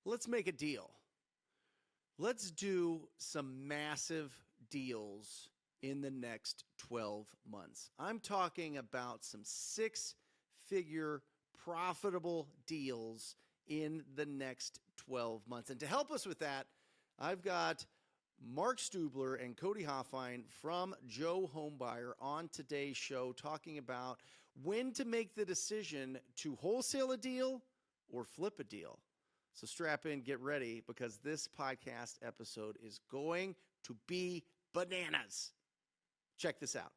let's make a deal. Let's do some massive deals in the next 12 months. I'm talking about some six-figure profitable deals in the next 12 months. And to help us with that, I've got Mark Stubler and Cody Hofhine from Joe Homebuyer on today's show talking about when to make the decision to wholesale a deal or flip a deal. So strap in, get ready, because this podcast episode is going to be bananas. Check this out.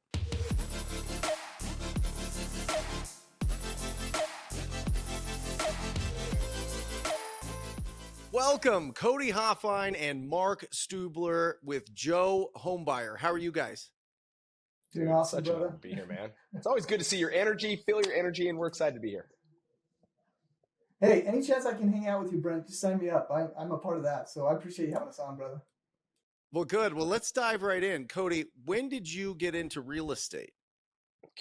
Welcome, Cody Hofhine and Mark Stubler with Joe Homebuyer. How are you guys? Doing awesome, Such an brother. honor to be here, man. It's always good to see your energy, feel your energy, and we're excited to be here. Hey, any chance I can hang out with you, Brent? Just sign me up. I'm a part of that, so I appreciate you having us on, brother. Well, good. Well, let's dive right in. Cody, when did you get into real estate?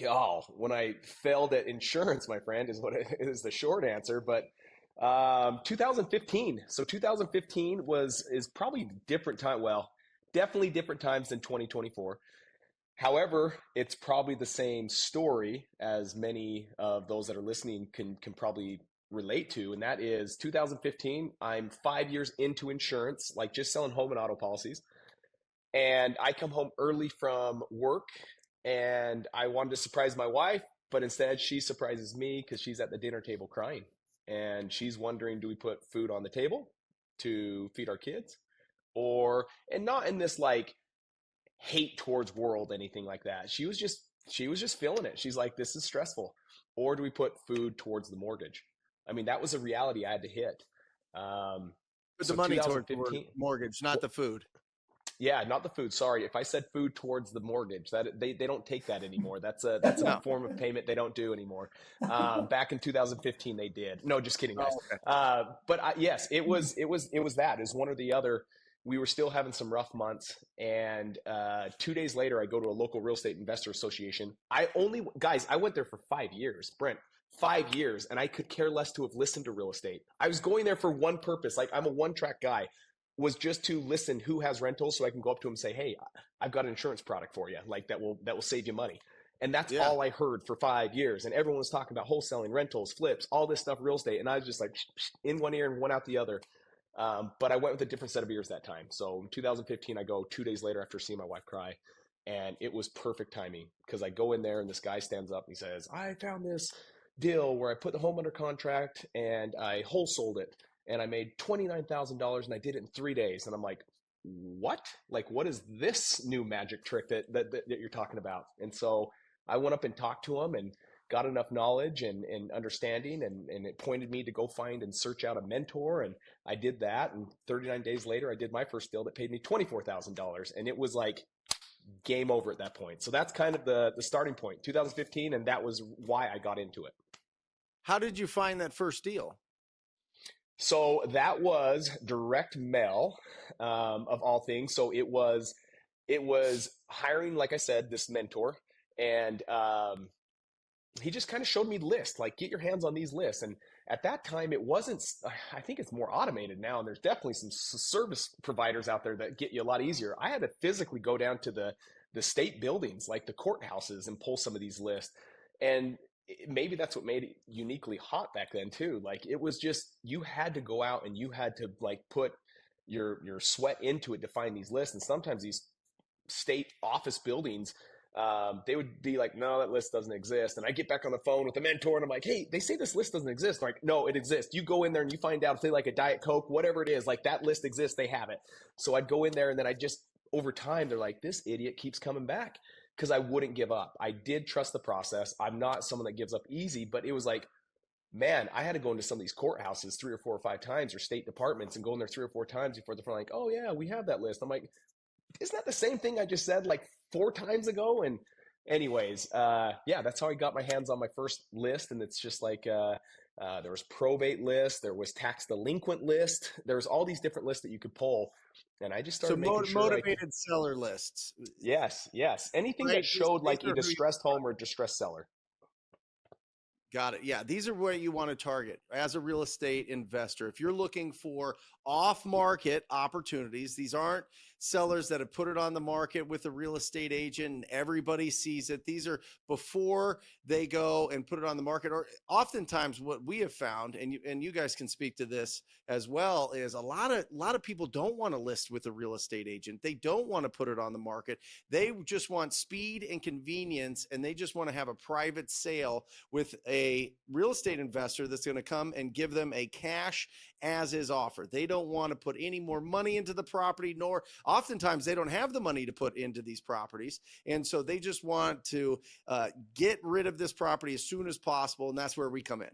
Oh, when I failed at insurance, my friend, is what is the short answer. But 2015. So 2015 is probably different time. Well, definitely different times than 2024. However, it's probably the same story as many of those that are listening can probably relate to, and that is 2015. I'm 5 years into insurance, like just selling home and auto policies. And I come home early from work and I wanted to surprise my wife, but instead she surprises me because she's at the dinner table crying. And she's wondering, do we put food on the table to feed our kids? And not in this like hate towards world, anything like that. She was just feeling it. She's like, this is stressful. Or do we put food towards the mortgage? I mean, that was a reality I had to hit. Put the money towards the mortgage, not the food. Yeah, not the food. Sorry, if I said food towards the mortgage, that they don't take that anymore. That's a form of payment they don't do anymore. Back in 2015, they did. No, just kidding, guys. Oh, okay. But yes, it was that. It was one or the other. We were still having some rough months, and 2 days later, I go to a local real estate investor association. I went there for 5 years, Brent. 5 years, and I could care less to have listened to real estate. I was going there for one purpose. Like, I'm a one-track guy, was just to listen who has rentals so I can go up to him and say, hey, I've got an insurance product for you, like that will save you money. And that's all I heard for 5 years. And everyone was talking about wholesaling, rentals, flips, all this stuff, real estate. And I was just like in one ear and one out the other. But I went with a different set of ears that time. So in 2015, I go 2 days later after seeing my wife cry. And it was perfect timing because I go in there and this guy stands up and he says, I found this deal where I put the home under contract and I wholesaled it and I made $29,000 and I did it in 3 days. And I'm like, what? Like, what is this new magic trick that you're talking about? And so I went up and talked to him and got enough knowledge and understanding, and it pointed me to go find and search out a mentor. And I did that. And 39 days later, I did my first deal that paid me $24,000. And it was like game over at that point. So that's kind of the starting point, 2015. And that was why I got into it. How did you find that first deal? So that was direct mail, of all things. So it was hiring, like I said, this mentor, and he just kind of showed me lists, like get your hands on these lists. And at that time, it wasn't. I think it's more automated now, and there's definitely some service providers out there that get you a lot easier. I had to physically go down to the state buildings, like the courthouses, and pull some of these lists. And maybe that's what made it uniquely hot back then too. Like it was just, you had to go out and you had to like put your sweat into it to find these lists. And sometimes these state office buildings, they would be like, no, that list doesn't exist. And I get back on the phone with the mentor and I'm like, hey, they say this list doesn't exist. They're like, no, it exists. You go in there and you find out if they like a Diet Coke, whatever it is, like that list exists, they have it. So I'd go in there and then over time, they're like, this idiot keeps coming back. Because I wouldn't give up. I did trust the process. I'm not someone that gives up easy, but it was like, man, I had to go into some of these courthouses 3 or 4 or 5 times, or state departments, and go in there 3 or 4 times before they're like, oh yeah, we have that list. I'm like, isn't that the same thing I just said like 4 times ago? And anyways, yeah, that's how I got my hands on my first list. And it's just like, there was probate list, there was tax delinquent list, there was all these different lists that you could pull. And I just started making sure motivated seller lists. Yes. Anything that showed like a distressed home or a distressed seller. Got it. Yeah. These are where you want to target as a real estate investor. If you're looking for off market opportunities, these aren't sellers that have put it on the market with a real estate agent and everybody sees it. These are before they go and put it on the market. Or oftentimes what we have found, and you guys can speak to this as well, is a lot of people don't want to list with a real estate agent. They don't want to put it on the market. They just want speed and convenience, and they just want to have a private sale with a real estate investor that's going to come and give them a cash as is offer. They don't want to put any more money into the property, nor oftentimes they don't have the money to put into these properties. And so they just want to get rid of this property as soon as possible. And that's where we come in.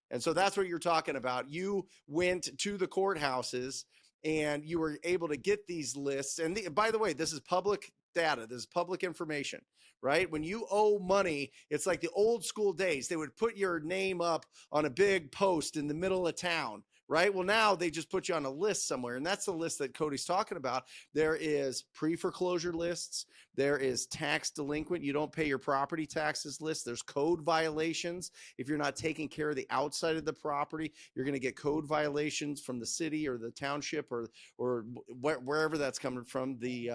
And so that's what you're talking about. You went to the courthouses and you were able to get these lists. And by the way, this is public data. This is public information, right? When you owe money, it's like the old school days. They would put your name up on a big post in the middle of town, right? Well, now they just put you on a list somewhere. And that's the list that Cody's talking about. There is pre-foreclosure lists. There is tax delinquent. You don't pay your property taxes list. There's code violations. If you're not taking care of the outside of the property, you're going to get code violations from the city or the township or wherever that's coming from. The,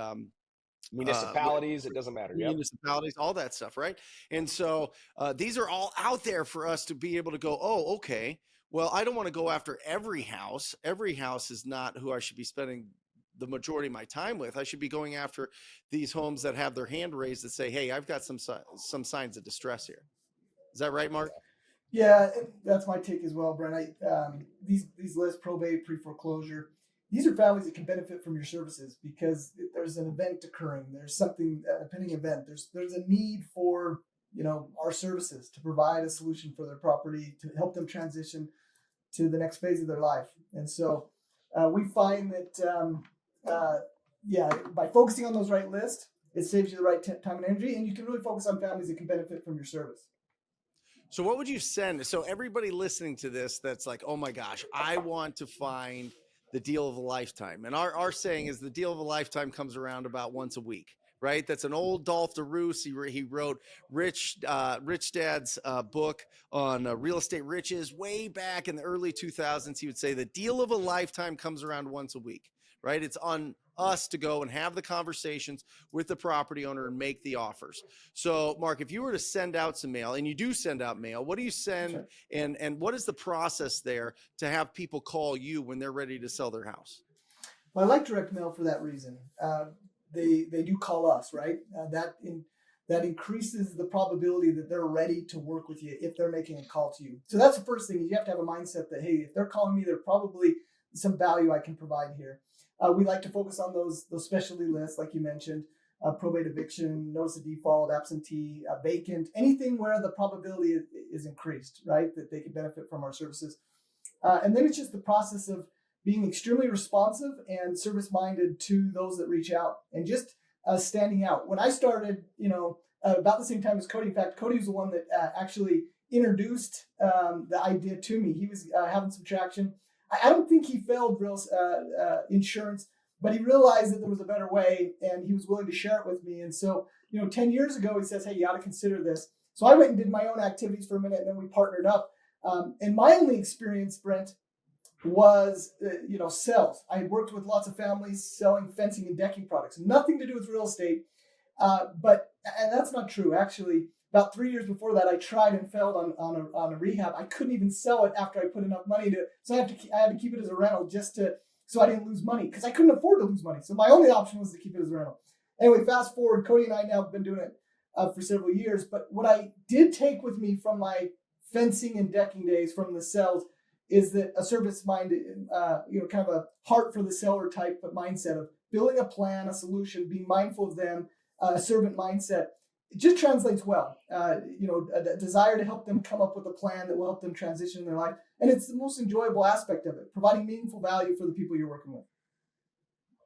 municipalities, it doesn't matter. Yep. Municipalities, all that stuff, right? And so these are all out there for us to be able to go, oh, okay, well, I don't want to go after every house. Every house is not who I should be spending the majority of my time with. I should be going after these homes that have their hand raised that say, hey, I've got some signs of distress here. Is that right, Mark? Yeah, that's my take as well, Brent. These lists, probate, pre-foreclosure, these are families that can benefit from your services because there's an event occurring. There's something, a pending event. There's a need for, our services to provide a solution for their property, to help them transition to the next phase of their life. And so we find that, by focusing on those right lists, it saves you the right time and energy, and you can really focus on families that can benefit from your service. So what would you send? So everybody listening to this, that's like, oh my gosh, I want to find the deal of a lifetime. And our saying is the deal of a lifetime comes around about once a week, right? That's an old Dolph DeRoos. He wrote Rich Dad's book on real estate riches way back in the early 2000s. He would say the deal of a lifetime comes around once a week, right? It's on us to go and have the conversations with the property owner and make the offers. So Mark, if you were to send out some mail, and you do send out mail, what do you send? Sure. And what is the process there to have people call you when they're ready to sell their house? Well, I like direct mail for that reason. They do call us, right? That increases the probability that they're ready to work with you if they're making a call to you. So that's the first thing. You have to have a mindset that, hey, if they're calling me, there's probably some value I can provide here. We like to focus on those specialty lists, like you mentioned, probate, eviction, notice of default, absentee, vacant, anything where the probability is increased, right? That they could benefit from our services. And then it's just the process of being extremely responsive and service-minded to those that reach out and just standing out. When I started, about the same time as Cody, in fact, Cody was the one that actually introduced the idea to me. He was having some traction. I don't think he failed real insurance, but he realized that there was a better way, and he was willing to share it with me. And so, 10 years ago, he says, hey, you ought to consider this. So I went and did my own activities for a minute, and then we partnered up. And my only experience, Brent, was, sales. I had worked with lots of families selling fencing and decking products, nothing to do with real estate. And that's not true. Actually, about 3 years before that, I tried and failed on a rehab. I couldn't even sell it after I put enough money to. So I had to keep it as a rental so I didn't lose money because I couldn't afford to lose money. So my only option was to keep it as a rental. Anyway, fast forward, Cody and I now have been doing it for several years. But what I did take with me from my fencing and decking days from the sales is that a service-minded, kind of a heart for the seller type of mindset of building a plan, a solution, being mindful of them, a servant mindset. It just translates well. A desire to help them come up with a plan that will help them transition in their life. And it's the most enjoyable aspect of it, providing meaningful value for the people you're working with.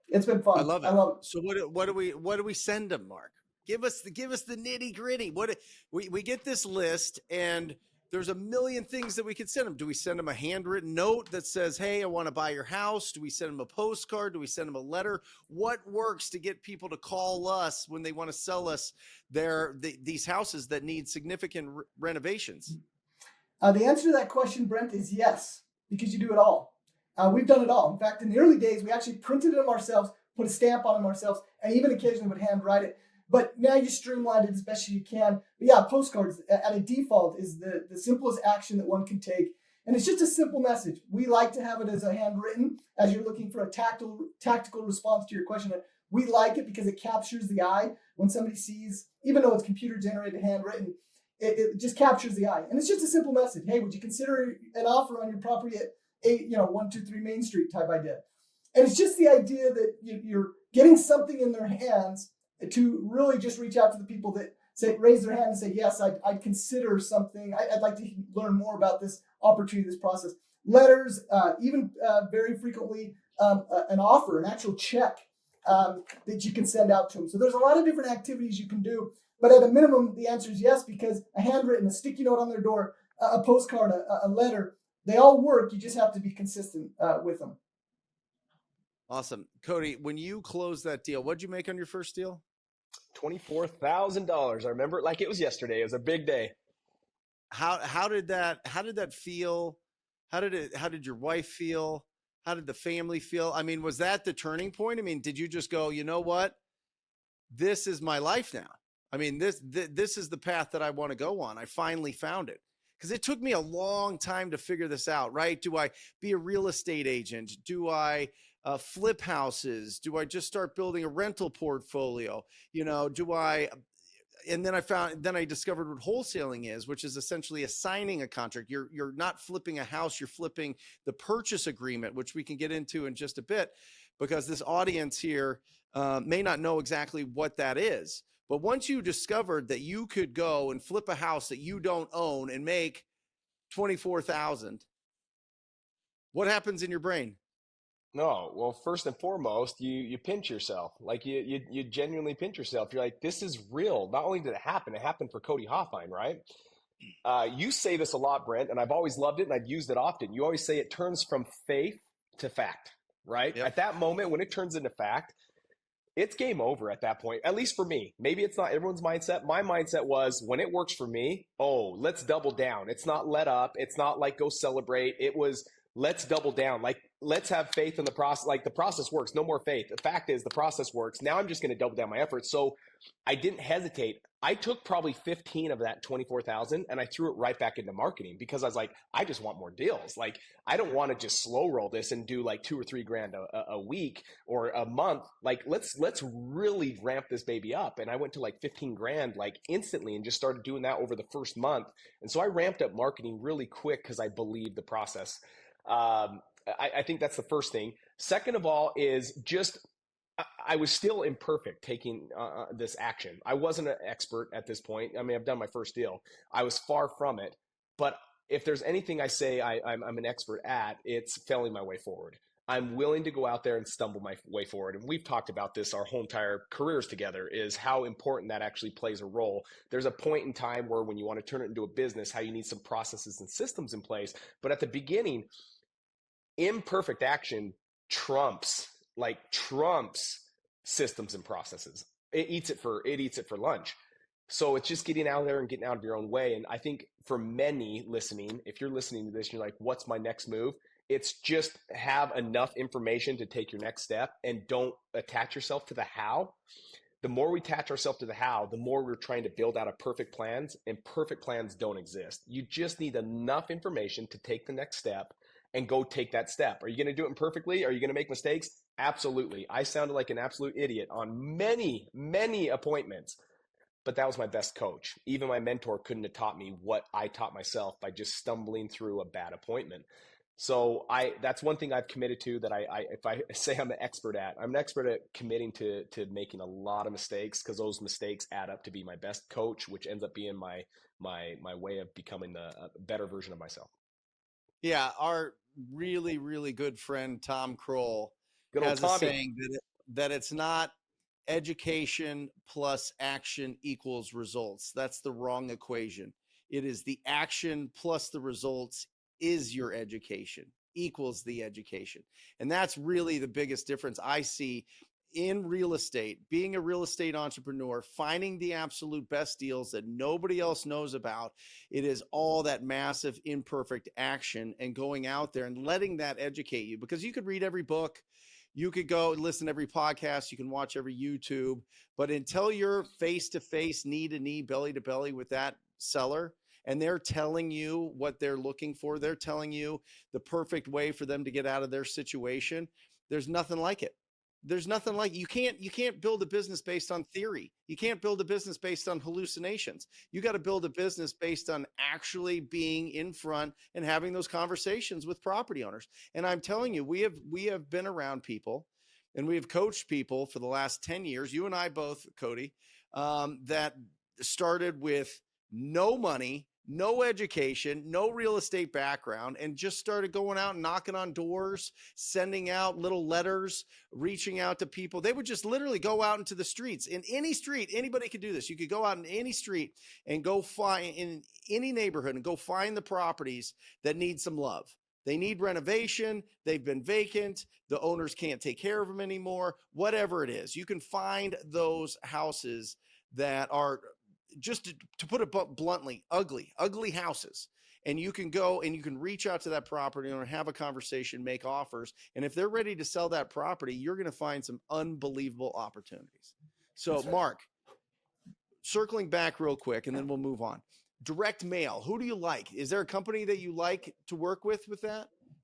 It's been fun. I love it. So what do we send them, Mark? Give us the nitty gritty. We get this list, and there's a million things that we could send them. Do we send them a handwritten note that says, hey, I want to buy your house? Do we send them a postcard? Do we send them a letter? What works to get people to call us when they want to sell us these houses that need significant renovations? The answer to that question, Brent, is yes, because you do it all. We've done it all. In fact, in the early days, we actually printed them ourselves, put a stamp on them ourselves, and even occasionally would handwrite it. But now you streamline it as best as you can. But yeah, postcards at a default is the simplest action that one can take. And it's just a simple message. We like to have it as a handwritten, as you're looking for a tactical response to your question. We like it because it captures the eye when somebody sees, even though it's computer generated handwritten, it just captures the eye. And it's just a simple message. Hey, would you consider an offer on your property at 123 Main Street type idea? And it's just the idea that you're getting something in their hands to really just reach out to the people that raise their hand and say, yes, I'd consider something. I'd like to learn more about this opportunity, this process. Letters, even very frequently, an offer, an actual check that you can send out to them. So there's a lot of different activities you can do. But at a minimum, the answer is yes, because a handwritten, a sticky note on their door, a postcard, a letter, they all work. You just have to be consistent with them. Awesome. Cody, when you closed that deal, what'd you make on your first deal? $24,000. I remember it like it was yesterday. It was a big day. How did that feel? How did your wife feel? How did the family feel? I mean, was that the turning point? I mean, did you just go, you know what? This is my life now. I mean, this is the path that I want to go on. I finally found it. Because it took me a long time to figure this out, right? Do I be a real estate agent? Do I flip houses? Do I just start building a rental portfolio? And then I discovered what wholesaling is, which is essentially assigning a contract. You're not flipping a house, you're flipping the purchase agreement, which we can get into in just a bit, because this audience here may not know exactly what that is. But once you discovered that you could go and flip a house that you don't own and make $24,000, what happens in your brain? No, well, first and foremost, you pinch yourself. Like you genuinely pinch yourself. You're like, this is real. Not only did it happened for Cody Hofhine, right? You say this a lot, Brent, and I've always loved it and I've used it often. You always say it turns from faith to fact, right? Yep. At that moment, when it turns into fact, it's game over at that point, at least for me. Maybe it's not everyone's mindset. My mindset was, when it works for me, let's double down. It's not let up. It's not like go celebrate. It was, let's double down. Like, let's have faith in the process. Like, the process works. No more faith. The fact is the process works. Now I'm just going to double down my efforts. So I didn't hesitate. I took probably 15 of that 24,000 and I threw it right back into marketing, because I was like, I just want more deals. Like, I don't want to just slow roll this and do like $2 or $3 grand a week or a month. Like, let's really ramp this baby up. And I went to like 15 grand like instantly and just started doing that over the first month. And so I ramped up marketing really quick because I believed the process. I think that's the first thing. Second of all is just, I was still imperfect taking this action. I wasn't an expert at this point. I mean, I've done my first deal. I was far from it. But if there's anything I say I'm an expert at, it's failing my way forward. I'm willing to go out there and stumble my way forward. And we've talked about this our whole entire careers together, is how important that actually plays a role. There's a point in time where when you want to turn it into a business, how you need some processes and systems in place. But at the beginning, imperfect action trumps systems and processes. It eats it for lunch. So it's just getting out there and getting out of your own way. And I think for many listening, if you're listening to this and you're like, what's my next move? It's just have enough information to take your next step and don't attach yourself to the how. The more we attach ourselves to the how, the more we're trying to build out a perfect plans, and perfect plans don't exist. You just need enough information to take the next step and go take that step. Are you going to do it imperfectly? Are you going to make mistakes? Absolutely. I sounded like an absolute idiot on many, many appointments, but that was my best coach. Even my mentor couldn't have taught me what I taught myself by just stumbling through a bad appointment. So that's one thing I've committed to, that if I say I'm an expert at committing to making a lot of mistakes, because those mistakes add up to be my best coach, which ends up being my way of becoming the better version of myself. Yeah, our really, really good friend Tom Kroll Good old has a Tommy. saying that it's not education plus action equals results. That's the wrong equation. It is the action plus the results is your education, equals the education. And that's really the biggest difference I see in real estate, being a real estate entrepreneur, finding the absolute best deals that nobody else knows about, it is all that massive imperfect action and going out there and letting that educate you, because you could read every book, you could go listen to every podcast, you can watch every YouTube, but until you're face to face, knee to knee, belly to belly with that seller, and they're telling you what they're looking for, they're telling you the perfect way for them to get out of their situation, there's nothing like it. There's nothing like you can't build a business based on theory. You can't build a business based on hallucinations. You got to build a business based on actually being in front and having those conversations with property owners. And I'm telling you, we have been around people and we have coached people for the last 10 years. You and I both, Cody, that started with no money, no education, no real estate background, and just started going out and knocking on doors, sending out little letters, reaching out to people. They would just literally go out into the streets. In any street, anybody could do this. You could go out in any street and go find in any neighborhood and go find the properties that need some love. They need renovation. They've been vacant. The owners can't take care of them anymore. Whatever it is, you can find those houses that are, just to put it bluntly, ugly houses. And you can go and you can reach out to that property owner, have a conversation, make offers. And if they're ready to sell that property, you're going to find some unbelievable opportunities. So Mark, circling back real quick, and then we'll move on. Direct mail. Who do you like? Is there a company that you like to work with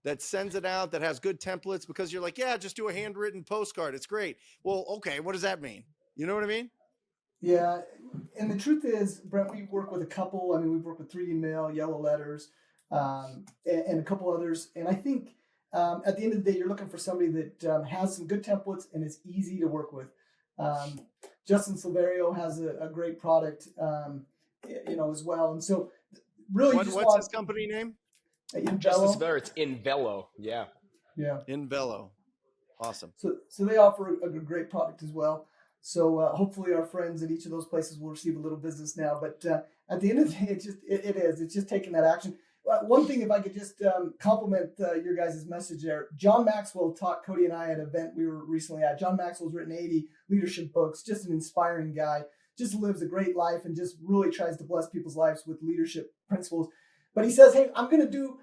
that sends it out, that has good templates? Because you're like, yeah, just do a handwritten postcard. It's great. Well, okay. What does that mean? You know what I mean? Yeah, and the truth is, Brent, we work with a couple. I mean, we work with 3D Mail, Yellow Letters, and a couple others. And I think at the end of the day, you're looking for somebody that has some good templates and is easy to work with. Justin Silverio has a great product, as well. And so, really, what's his company name? Justin Silverio. It's Invelo. Yeah. Invelo. Awesome. So they offer a great product as well. So hopefully our friends at each of those places will receive a little business now. But at the end of the day, it's just taking that action. One thing, if I could just compliment your guys' message there. John Maxwell taught Cody and I at an event we were recently at. John Maxwell's written 80 leadership books, just an inspiring guy, just lives a great life and just really tries to bless people's lives with leadership principles. But he says, hey, I'm going to do,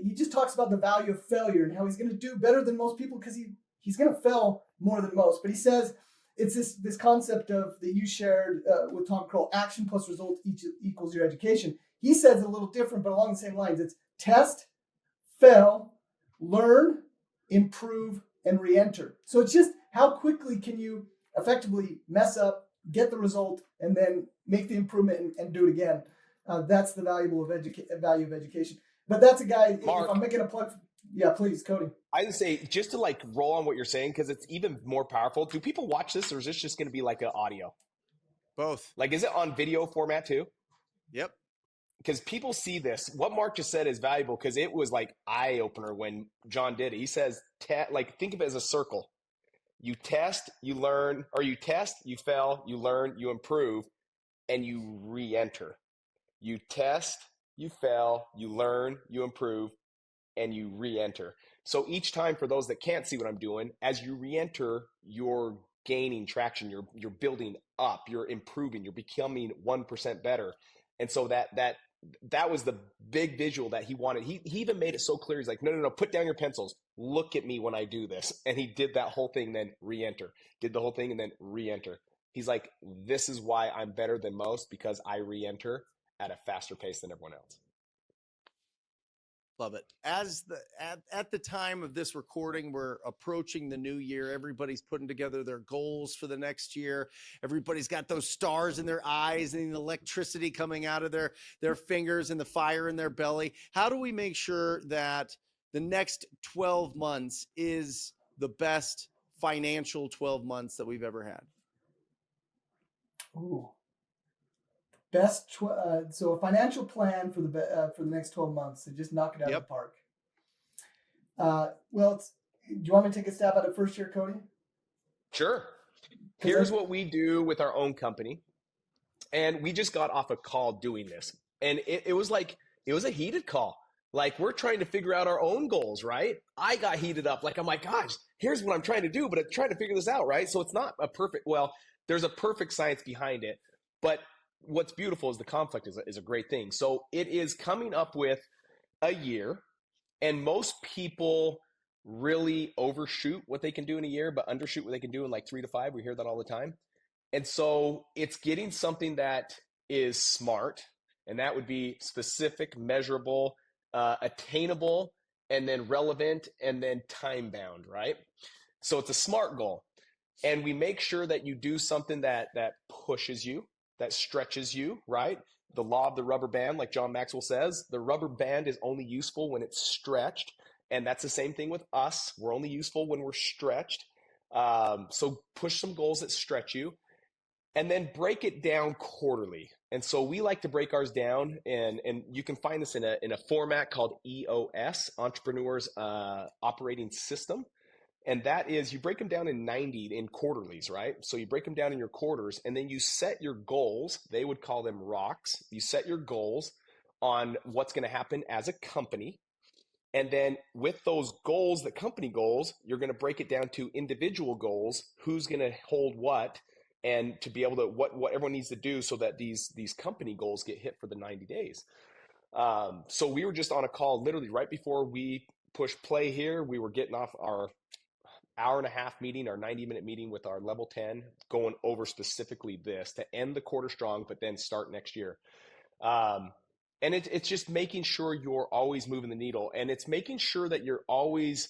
he just talks about the value of failure and how he's going to do better than most people because he's going to fail more than most. But he says, it's this concept of that you shared with Tom Kroll, action plus result equals your education. He says it a little different, but along the same lines. It's test, fail, learn, improve, and re-enter. So it's just how quickly can you effectively mess up, get the result, and then make the improvement and do it again. That's the value of education. But that's a guy, Mark, if I'm making a plug, yeah, please, Cody. I would say, just to like roll on what you're saying, because it's even more powerful. Do people watch this, or is this just going to be like an audio? Both. Like, is it on video format too? Yep. Because people see this. What Mark just said is valuable because it was like eye opener when John did it. He says, think of it as a circle. You test, you learn, or you test, you fail, you learn, you improve, and you re-enter. You test, you fail, you learn, you improve, and you re-enter. So each time, for those that can't see what I'm doing, as you re-enter, you're gaining traction, you're building up, you're improving, you're becoming 1% better. And so that was the big visual that he wanted. He even made it so clear. He's like, no, put down your pencils. Look at me when I do this. And he did that whole thing, then re-enter. Did the whole thing and then re-enter. He's like, this is why I'm better than most, because I re-enter at a faster pace than everyone else. Love it. At the time of this recording, we're approaching the new year. Everybody's putting together their goals for the next year. Everybody's got those stars in their eyes and the electricity coming out of their fingers and the fire in their belly. How do we make sure that the next 12 months is the best financial 12 months that we've ever had? Ooh. So a financial plan for the next 12 months to just knock it out of the park. Do you want me to take a stab at it first here, Cody? Sure. Here's what we do with our own company. And we just got off a call doing this. And it was a heated call. Like we're trying to figure out our own goals, right? I got heated up. Like, I'm like, gosh, here's what I'm trying to do, but I'm trying to figure this out, right? So it's not a perfect, well, there's a perfect science behind it. But what's beautiful is the conflict is a great thing. So it is coming up with a year, and most people really overshoot what they can do in a year, but undershoot what they can do in like 3 to 5. We hear that all the time. And so it's getting something that is smart, and that would be specific, measurable, attainable, and then relevant, and then time bound, right? So it's a SMART goal. And we make sure that you do something that pushes you, that stretches you, right? The law of the rubber band, like John Maxwell says, the rubber band is only useful when it's stretched. And that's the same thing with us. We're only useful when we're stretched. So push some goals that stretch you, and then break it down quarterly. And so we like to break ours down, and you can find this in a format called EOS, Entrepreneurs Operating System. And that is, you break them down in 90 in quarterlies, right? So you break them down in your quarters, and then you set your goals. They would call them rocks. You set your goals on what's going to happen as a company. And then with those goals, the company goals, you're going to break it down to individual goals, who's going to hold what, and to be able to what everyone needs to do so that these company goals get hit for the 90 days. So we were just on a call literally right before we pushed play here. We were getting off our hour-and-a-half meeting, our 90-minute meeting with our level 10, going over specifically this to end the quarter strong, but then start next year. And it's just making sure you're always moving the needle, and it's making sure that you're always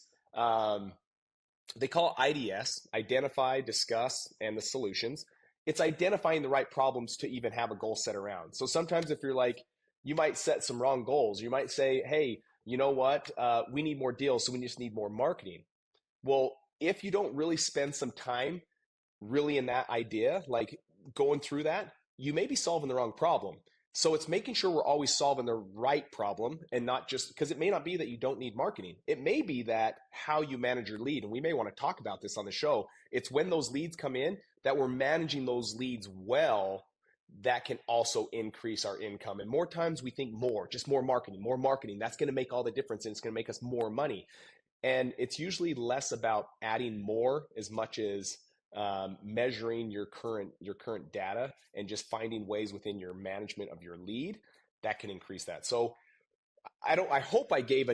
they call it IDS, identify, discuss, and the solutions. It's identifying the right problems to even have a goal set around. So sometimes if you're like, you might set some wrong goals. You might say, hey, you know what? We need more deals, so we just need more marketing. Well, if you don't really spend some time really in that idea, like going through that, you may be solving the wrong problem. So it's making sure we're always solving the right problem, and not just because it may not be that you don't need marketing. It may be that how you manage your lead, and we may want to talk about this on the show. It's when those leads come in that we're managing those leads well, that can also increase our income. And more times we think just more marketing. That's going to make all the difference, and it's going to make us more money. And it's usually less about adding more as much as measuring your current data and just finding ways within your management of your lead that can increase that. So I hope I gave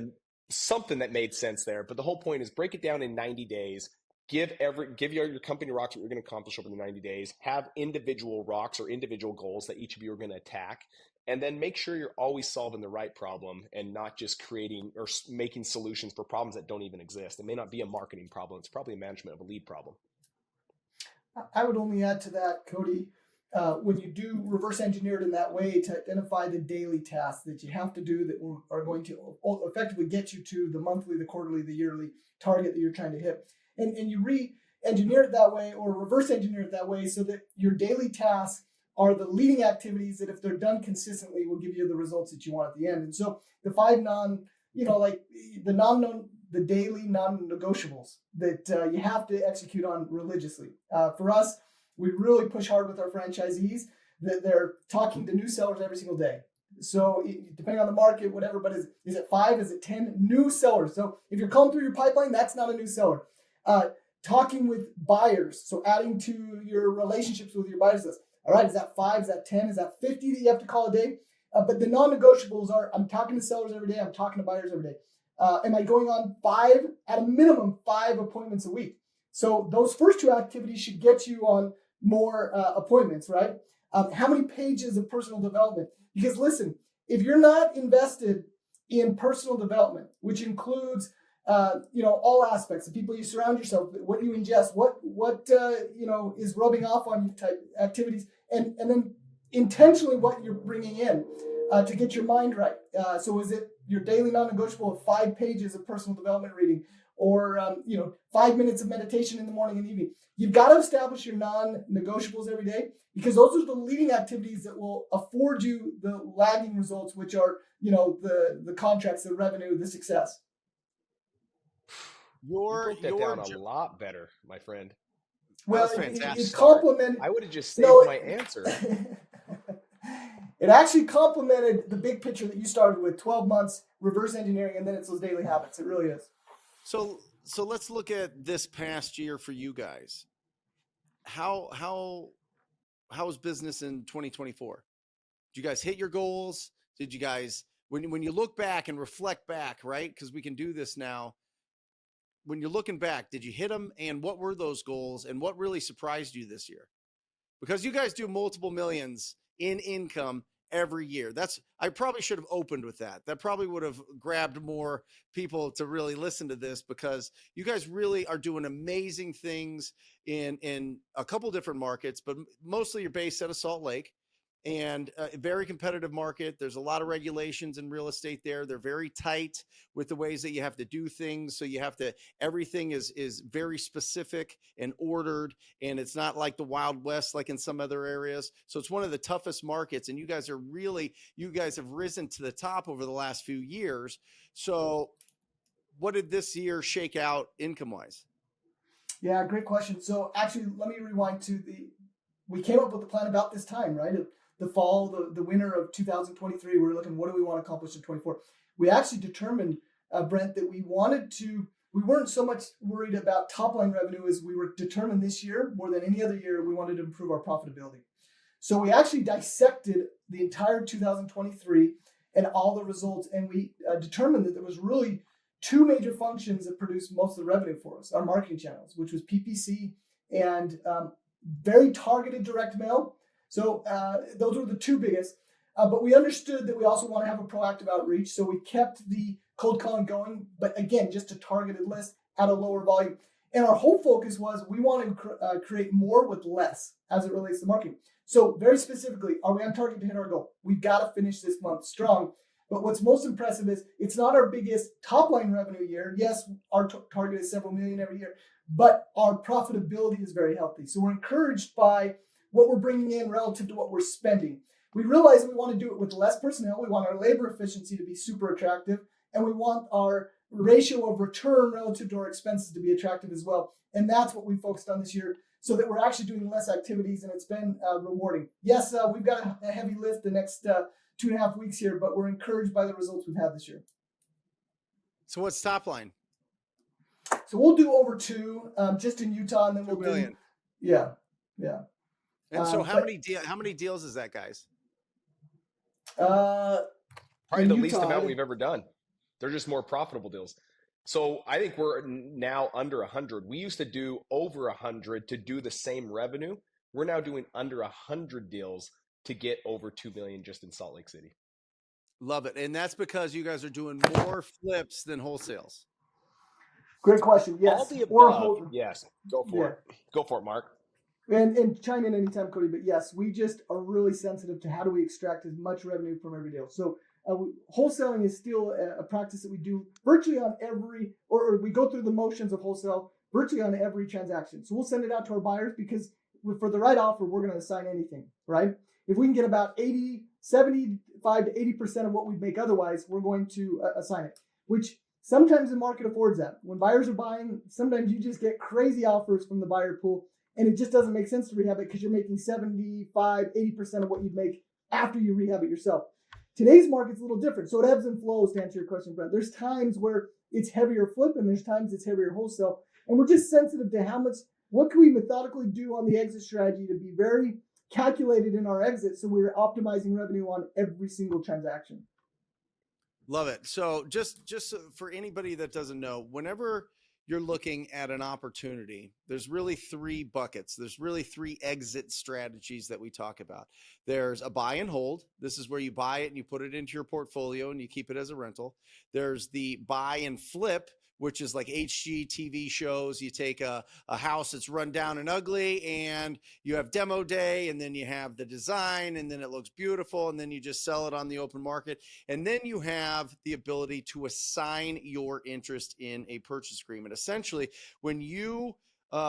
something that made sense there, but the whole point is break it down in 90 days. Give your company rocks what you're going to accomplish over the 90 days. Have individual rocks or individual goals that each of you are going to attack. And then make sure you're always solving the right problem and not just creating or making solutions for problems that don't even exist. It may not be a marketing problem. It's probably a management of a lead problem. I would only add to that, Cody, when you do reverse engineer it in that way to identify the daily tasks that you have to do that are going to effectively get you to the monthly, the quarterly, the yearly target that you're trying to hit. And you re-engineer it that way or reverse engineer it that way so that your daily tasks are the leading activities that if they're done consistently will give you the results that you want at the end. And so the 5 the daily non-negotiables that you have to execute on religiously. For us, we really push hard with our franchisees that they're talking to new sellers every single day. So depending on the market, whatever, but is it 5? Is it 10 new sellers? So if you're calling through your pipeline, that's not a new seller. Talking with buyers, so adding to your relationships with your buyers list. All right, is that 5? Is that 10? Is that 50 that you have to call a day? But the non-negotiables are, I'm talking to sellers every day. I'm talking to buyers every day. Am I going on 5, at a minimum, 5 appointments a week? So those first 2 activities should get you on more appointments, right? How many pages of personal development? Because listen, if you're not invested in personal development, which includes all aspects, the people you surround yourself with, what you ingest, what is rubbing off on you type activities, and then intentionally what you're bringing in to get your mind right. So is it your daily non-negotiable of 5 pages of personal development reading, or 5 minutes of meditation in the morning and evening? You've got to establish your non-negotiables every day, because those are the leading activities that will afford you the lagging results, which are the contracts, the revenue, the success. You broke that down a lot better, my friend. Well, fantastic. it complemented. I would have just saved my answer. It actually complemented the big picture that you started with, 12 months reverse engineering, and then it's those daily habits. It really is. So let's look at this past year for you guys. How was business in 2024? Did you guys hit your goals? Did you guys, when you look back and reflect back, right? Because we can do this now. When you're looking back, did you hit them? And what were those goals? And what really surprised you this year? Because you guys do multiple millions in income every year. I probably should have opened with that. That probably would have grabbed more people to really listen to this, because you guys really are doing amazing things in a couple different markets, but mostly you're based out of Salt Lake, and a very competitive market. There's a lot of regulations in real estate there. They're very tight with the ways that you have to do things. So everything is very specific and ordered, and it's not like the Wild West, like in some other areas. So it's one of the toughest markets, and you guys have risen to the top over the last few years. So what did this year shake out income wise? Yeah, great question. So actually, let me rewind we came up with the plan about this time, right? The fall, the winter of 2023, we were looking, what do we want to accomplish in 24? We actually determined, Brent, that we weren't so much worried about top line revenue as we were determined this year, more than any other year, we wanted to improve our profitability. So we actually dissected the entire 2023 and all the results, and we determined that there was really two major functions that produced most of the revenue for us, our marketing channels, which was PPC and very targeted direct mail. So those were the two biggest, but we understood that we also want to have a proactive outreach. So we kept the cold calling going, but again, just a targeted list at a lower volume. And our whole focus was we want to create more with less as it relates to marketing. So very specifically, are we on target to hit our goal? We've got to finish this month strong. But what's most impressive is it's not our biggest top line revenue year. Yes, our target is several million every year, but our profitability is very healthy. So we're encouraged by what we're bringing in relative to what we're spending. We realize we want to do it with less personnel. We want our labor efficiency to be super attractive, and we want our ratio of return relative to our expenses to be attractive as well. And that's what we focused on this year, so that we're actually doing less activities, and it's been rewarding. Yes, we've got a heavy lift the next 2.5 weeks here, but we're encouraged by the results we've had this year. So what's top line? So we'll do over 2 just in Utah, and then we'll 2 million. do, yeah. And so how many deals is that, guys? Probably the least amount we've ever done. They're just more profitable deals. So I think we're now under 100. We used to do over 100 to do the same revenue. We're now doing under 100 deals to get over 2 million just in Salt Lake City. Love it. And that's because you guys are doing more flips than wholesales. Great question. Yes. All the above. Yes. Go for it. Go for it, Mark. And chime in anytime, Cody. But yes, we just are really sensitive to how do we extract as much revenue from every deal. So wholesaling is still a practice that we do virtually on or we go through the motions of wholesale virtually on every transaction. So we'll send it out to our buyers, because for the right offer, we're going to assign anything, right? If we can get about 75 to 80% of what we'd make otherwise, we're going to assign it, which sometimes the market affords that. When buyers are buying, sometimes you just get crazy offers from the buyer pool, and it just doesn't make sense to rehab it because you're making 75, 80% of what you'd make after you rehab it yourself. Today's market's a little different. So it ebbs and flows, to answer your question, Brent. There's times where it's heavier flip, and there's times it's heavier wholesale. And we're just sensitive to what can we methodically do on the exit strategy to be very calculated in our exit, so we're optimizing revenue on every single transaction. Love it. So just for anybody that doesn't know, whenever you're looking at an opportunity, there's really 3 buckets. There's really 3 exit strategies that we talk about. There's a buy and hold. This is where you buy it and you put it into your portfolio and you keep it as a rental. There's the buy and flip, which is like HGTV shows. You take a house that's run down and ugly, and you have demo day, and then you have the design, and then it looks beautiful, and then you just sell it on the open market. And then you have the ability to assign your interest in a purchase agreement. Essentially, when you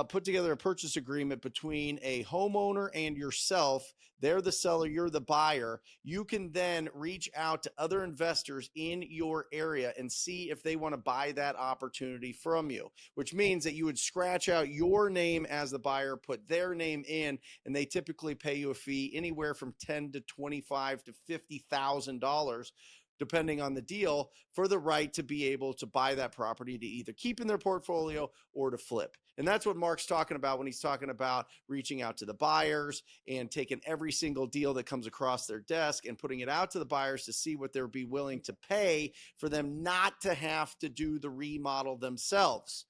put together a purchase agreement between a homeowner and yourself, they're the seller, you're the buyer, you can then reach out to other investors in your area and see if they want to buy that opportunity from you, which means that you would scratch out your name as the buyer, put their name in, and they typically pay you a fee anywhere from $10,000 to $25,000 to $50,000 depending on the deal, for the right to be able to buy that property to either keep in their portfolio or to flip. And that's what Mark's talking about when he's talking about reaching out to the buyers and taking every single deal that comes across their desk and putting it out to the buyers to see what they'll be willing to pay for them not to have to do the remodel themselves.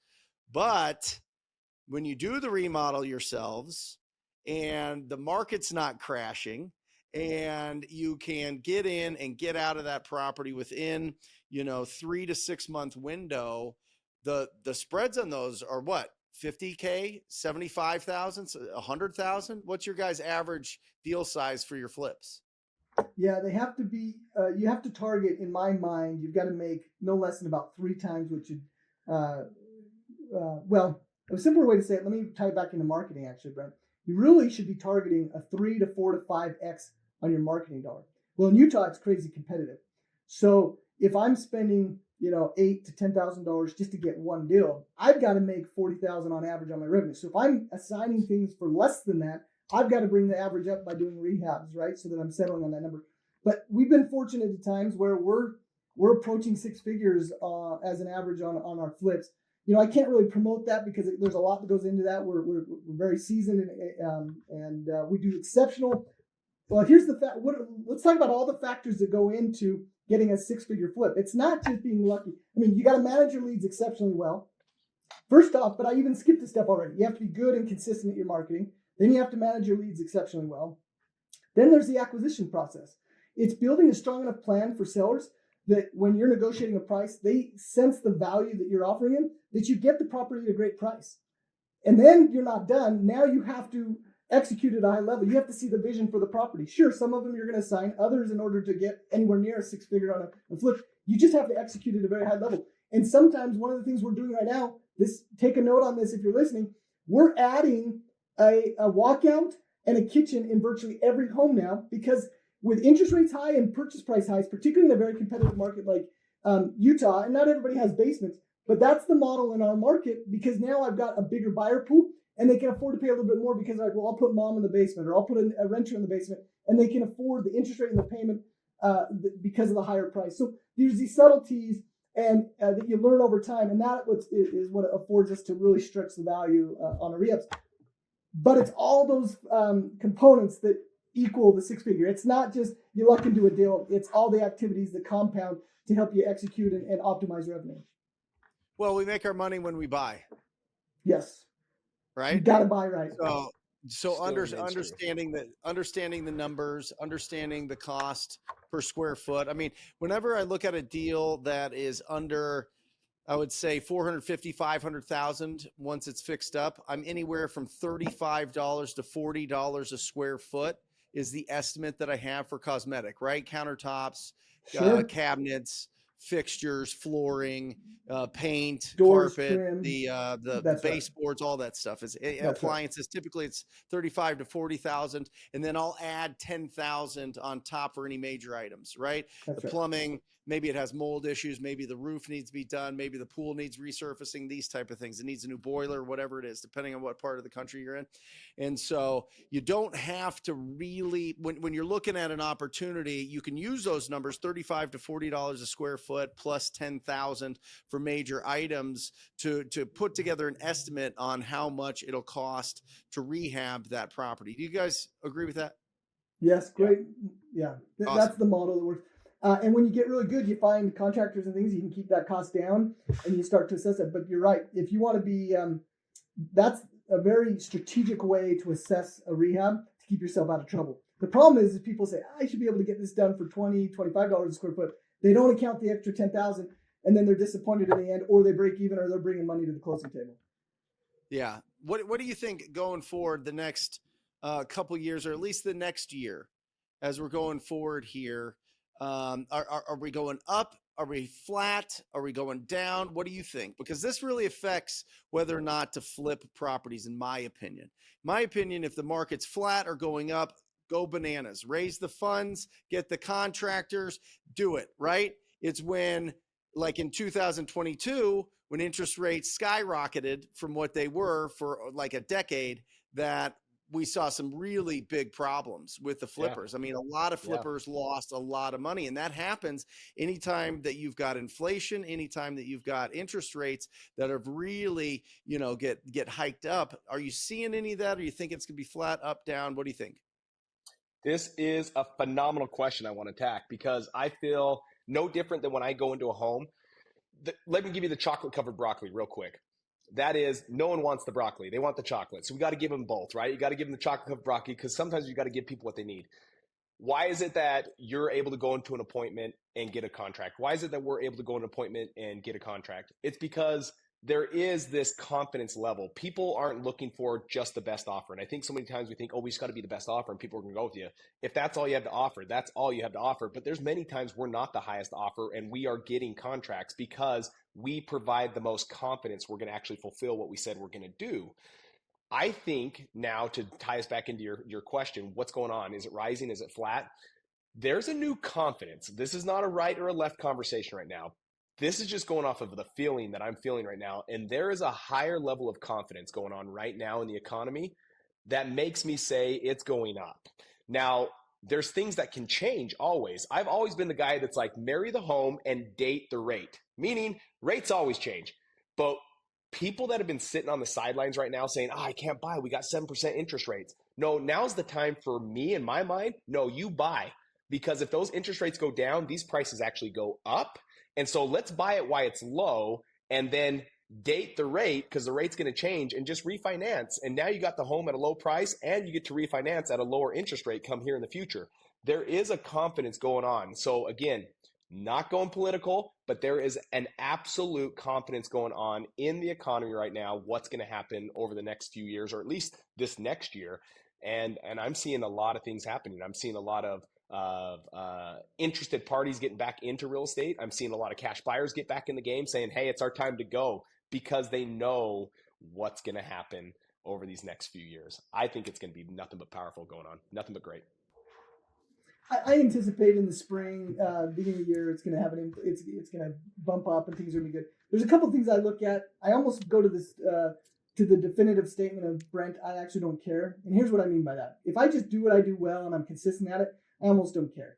But when you do the remodel yourselves and the market's not crashing, and you can get in and get out of that property within, 3 to 6 month window, the spreads on those are what? 50K, 75,000, 100,000. What's your guys' average deal size for your flips? Yeah, they have to be, you have to target, in my mind, you've got to make no less than about 3 times what you, well, a simpler way to say it, let me tie it back into marketing actually, Brent. You really should be targeting a 3 to 4 to 5x on your marketing dollar. Well, in Utah, it's crazy competitive. So if I'm spending, $8,000 to $10,000 just to get one deal, I've got to make 40,000 on average on my revenue. So if I'm assigning things for less than that, I've got to bring the average up by doing rehabs, right? So that I'm settling on that number. But we've been fortunate at times where we're approaching 6 figures as an average on our flips. I can't really promote that because there's a lot that goes into that. We're very seasoned and we do exceptional. Well, here's the fact. Let's talk about all the factors that go into getting a 6-figure flip. It's not just being lucky. I mean, you got to manage your leads exceptionally well. First off, but I even skipped a step already. You have to be good and consistent at your marketing. Then you have to manage your leads exceptionally well. Then there's the acquisition process. It's building a strong enough plan for sellers that when you're negotiating a price, they sense the value that you're offering them, that you get the property at a great price. And then you're not done. Now you have to execute at a high level. You have to see the vision for the property. Sure, some of them you're going to assign, others in order to get anywhere near a 6-figure on a flip, you just have to execute at a very high level. And sometimes one of the things we're doing right now, take a note on this if you're listening, we're adding a walkout and a kitchen in virtually every home now, because with interest rates high and purchase price highs, particularly in a very competitive market like Utah, and not everybody has basements, but that's the model in our market, because now I've got a bigger buyer pool and they can afford to pay a little bit more because they're like, well, I'll put mom in the basement or I'll put a renter in the basement, and they can afford the interest rate and the payment because of the higher price. So there's these subtleties and that you learn over time, and that is what affords us to really stretch the value on a rehabs. But it's all those components that equal the 6-figure. It's not just you luck into a deal. It's all the activities that compound to help you execute and optimize revenue. Well, we make our money when we buy. Yes. Right? You got to buy right. So understanding the numbers, understanding the cost per square foot. I mean, whenever I look at a deal that is under, I would say 450, 500,000 once it's fixed up, I'm anywhere from $35 to $40 a square foot is the estimate that I have for cosmetic, right? Countertops, Sure. cabinets, fixtures, flooring, paint, Doors, carpet, trim. the baseboards, all that stuff. Appliances. Right. Typically it's 35 to 40,000, and then I'll add 10,000 on top for any major items, right? That's the plumbing, maybe it has mold issues, maybe the roof needs to be done, maybe the pool needs resurfacing, these type of things. It needs a new boiler, whatever it is, depending on what part of the country you're in. And so you don't have to really, when you're looking at an opportunity, you can use those numbers, $35 to $40 a square foot plus 10,000 for major items to put together an estimate on how much it'll cost to rehab that property. Do you guys agree with that? Yes, great. Yeah, Awesome. That's the model that works. And when you get really good, you find contractors and things, you can keep that cost down and you start to assess it. But you're right. If you want to be, that's a very strategic way to assess a rehab to keep yourself out of trouble. The problem is people say, I should be able to get this done for $20, $25 a square foot. They don't account the extra 10,000, and then they're disappointed in the end, or they break even, or they're bringing money to the closing table. Yeah. What do you think going forward the next couple years, or at least the next year, as we're going forward here? Are we going up? Are we flat? Are we going down? What do you think? Because this really affects whether or not to flip properties, in my opinion. If the market's flat or going up, go bananas. Raise the funds, get the contractors, do it, right? It's when, like in 2022, when interest rates skyrocketed from what they were for like a decade, that we saw some really big problems with the Yeah. flippers. I mean, a lot of Yeah. flippers lost a lot of money, and that happens anytime that you've got inflation, anytime that you've got interest rates that have really, get hiked up. Are you seeing any of that? Or you think it's going to be flat, up, down? What do you think? This is a phenomenal question I want to attack because I feel no different than when I go into a home. Let me give you the chocolate covered broccoli real quick. That is, no one wants the broccoli. They want the chocolate. So we got to give them both, right? You got to give them the chocolate covered broccoli because sometimes you got to give people what they need. Why is it that you're able to go into an appointment and get a contract? Why is it that we're able to go into an appointment and get a contract? It's because there is this confidence level. People aren't looking for just the best offer. And I think so many times we think, oh, we just got to be the best offer and people are going to go with you. If that's all you have to offer, that's all you have to offer. But there's many times we're not the highest offer and we are getting contracts because we provide the most confidence we're going to actually fulfill what we said we're going to do. I think now, to tie us back into your question, what's going on? Is it rising? Is it flat? There's a new confidence. This is not a right or a left conversation right now. This is just going off of the feeling that I'm feeling right now. And there is a higher level of confidence going on right now in the economy that makes me say it's going up. Now, there's things that can change always. I've always been the guy that's like, marry the home and date the rate, meaning rates always change. But people that have been sitting on the sidelines right now saying, I can't buy, we got 7% interest rates. No, now's the time for me, in my mind, no, you buy. Because if those interest rates go down, these prices actually go up. And so let's buy it while it's low and then date the rate because the rate's going to change and just refinance. And now you got the home at a low price and you get to refinance at a lower interest rate come here in the future. There is a confidence going on. So again, not going political, but there is an absolute confidence going on in the economy right now, what's going to happen over the next few years, or at least this next year. And I'm seeing a lot of things happening. I'm seeing a lot of interested parties getting back into real estate. I'm seeing a lot of cash buyers get back in the game saying, hey, it's our time to go because they know what's going to happen over these next few years. I think it's going to be nothing but powerful going on, nothing but great. I anticipate in the spring, beginning of the year, it's going to have it's going to bump up and things are going to be good. There's a couple of things I look at. I almost go to this to the definitive statement of Brent. I actually don't care, and here's what I mean by that. If I just do what I do well and I'm consistent at it, I almost don't care.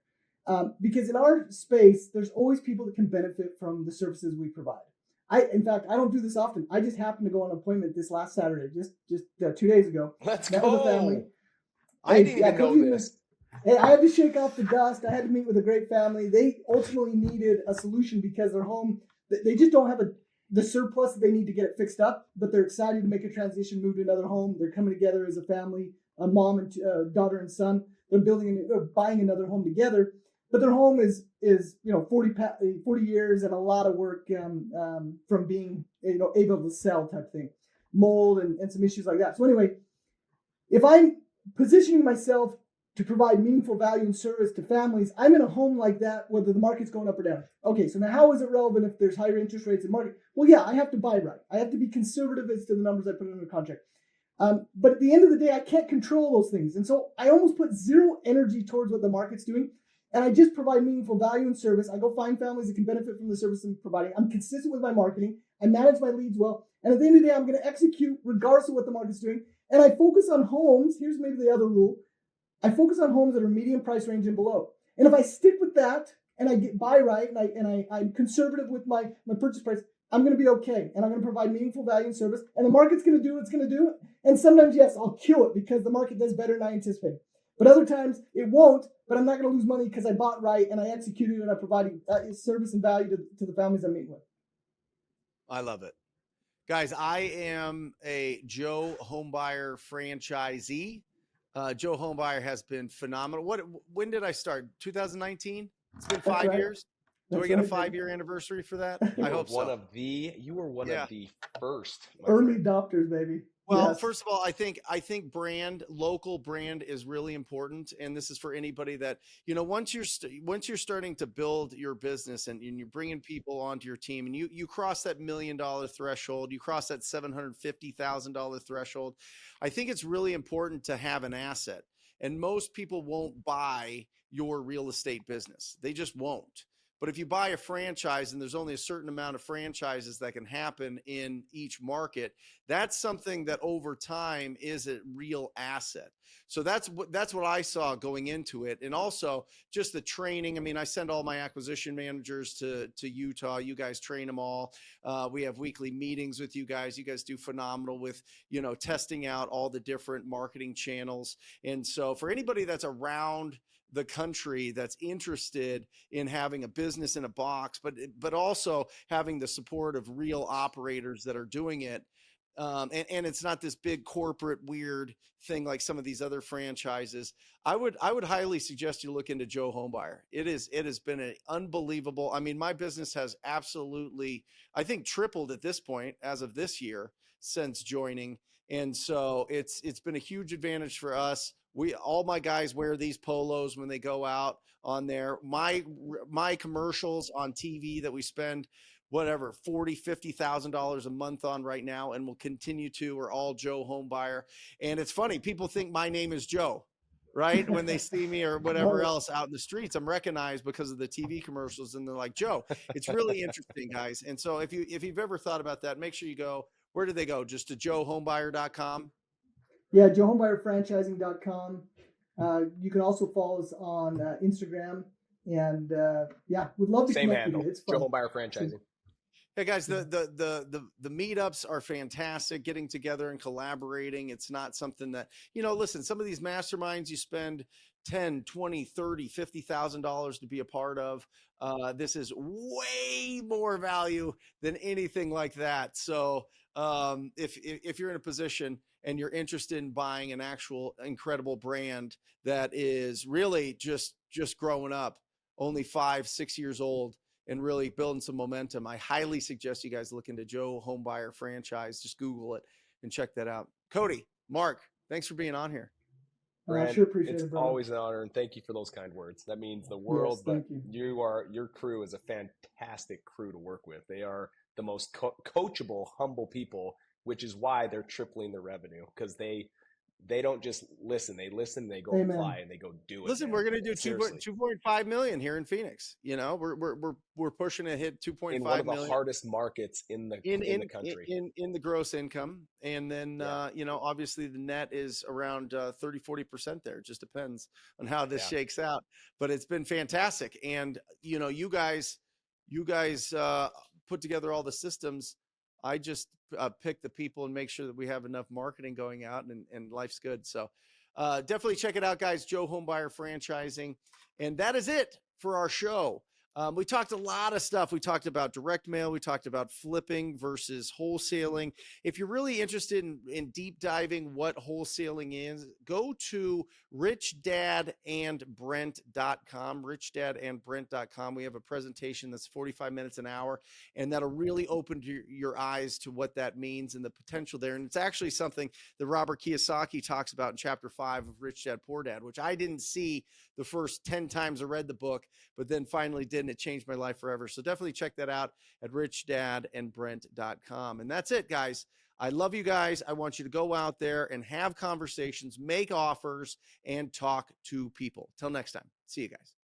Because in our space, there's always people that can benefit from the services we provide. In fact, I don't do this often. I just happened to go on an appointment this last Saturday, just 2 days ago. Let's Met go. with a family. I didn't even know this. Hey, I had to shake off the dust. I had to meet with a great family. They ultimately needed a solution because their home, they just don't have the surplus that they need to get it fixed up, but they're excited to make a transition, move to another home. They're coming together as a family, a mom and daughter and son. They're buying another home together, but their home is 40 years and a lot of work from being able to sell type thing, mold and some issues like that. So anyway, if I'm positioning myself to provide meaningful value and service to families, I'm in a home like that, whether the market's going up or down. Okay, so now how is it relevant if there's higher interest rates in market? Well, yeah, I have to buy right. I have to be conservative as to the numbers I put under contract. But at the end of the day, I can't control those things. And so I almost put zero energy towards what the market's doing. And I just provide meaningful value and service. I go find families that can benefit from the service I'm providing. I'm consistent with my marketing. I manage my leads well. And at the end of the day, I'm going to execute regardless of what the market's doing. And I focus on homes. Here's maybe the other rule. I focus on homes that are medium price range and below. And if I stick with that and I buy right and I'm conservative with my purchase price, I'm going to be okay. And I'm going to provide meaningful value and service. And the market's going to do what it's going to do. And sometimes, yes, I'll kill it because the market does better than I anticipated. But other times it won't, but I'm not going to lose money because I bought right and I executed and I provided service and value to the families I'm meeting with. I love it. Guys, I am a Joe Homebuyer franchisee. Joe Homebuyer has been phenomenal. When did I start? 2019? It's been 5 years. Do I get a 5-year anniversary for that? I hope so. You were one of the first. Early adopters, baby. Well, yes. First of all, I think local brand is really important, and this is for anybody that once you're starting to build your business and you're bringing people onto your team, and you cross that $1 million threshold, you cross that $750,000 threshold. I think it's really important to have an asset, and most people won't buy your real estate business. They just won't. But if you buy a franchise and there's only a certain amount of franchises that can happen in each market, that's something that over time is a real asset. So that's what I saw going into it. And also just the training. I mean, I send all my acquisition managers to Utah. You guys train them all. We have weekly meetings with you guys. You guys do phenomenal with, testing out all the different marketing channels. And so for anybody that's around the country that's interested in having a business in a box, but also having the support of real operators that are doing it. And it's not this big corporate weird thing like some of these other franchises. I would highly suggest you look into Joe Homebuyer. It has been an unbelievable. I mean, my business has absolutely, I think, tripled at this point as of this year since joining. And so it's been a huge advantage for us. All my guys wear these polos when they go out on there. My commercials on TV that we spend whatever $40,000-$50,000 a month on right now and will continue to are all Joe Homebuyer. And it's funny, people think my name is Joe, right? When they see me or whatever else out in the streets, I'm recognized because of the TV commercials, and they're like, Joe. It's really interesting, guys. And so if you've ever thought about that, make sure you go. Where do they go? Just to joehomebuyer.com? Yeah, JoeHomebuyerFranchising.com. You can also follow us on Instagram, and we'd love to Same connect handle, with you. It's fun. Joe Homebuyer Franchising. Hey guys, the meetups are fantastic. Getting together and collaborating. It's not something that, listen, some of these masterminds you spend $10, $20, $30, $50,000 to be a part of. This is way more value than anything like that. So if you're in a position and you're interested in buying an actual incredible brand that is really just growing up, only 5-6 years old, and really building some momentum, I highly suggest you guys look into Joe Homebuyer Franchise. Just Google it and check that out. Cody, Mark, thanks for being on here. Brent, I sure appreciate it's it, brother. always an honor, and thank you for those kind words. That means the world. Yes, but your crew is a fantastic crew to work with. They are the most coachable, humble people, which is why they're tripling their revenue, because they don't just listen. They listen, they go apply, and they go do it. Listen, man. we're going to do Seriously. 2.5 million here in Phoenix. We're pushing to hit 2.5 in one of the million. hardest markets in the country. In the gross income. And then, obviously the net is around 30-40% there. It just depends on how this shakes out. But it's been fantastic. And, you guys put together all the systems. I just pick the people and make sure that we have enough marketing going out, and life's good. So definitely check it out, guys. Joe Homebuyer Franchising. And that is it for our show. We talked a lot of stuff. We talked about direct mail. We talked about flipping versus wholesaling. If you're really interested in deep diving what wholesaling is, go to richdadandbrent.com, richdadandbrent.com. We have a presentation that's 45 minutes an hour, and that'll really open your eyes to what that means and the potential there. And it's actually something that Robert Kiyosaki talks about in chapter 5 of Rich Dad, Poor Dad, which I didn't see the first 10 times I read the book, but then finally did, and it changed my life forever. So definitely check that out at richdadandbrent.com. And that's it, guys. I love you guys. I want you to go out there and have conversations, make offers, and talk to people. Till next time. See you guys.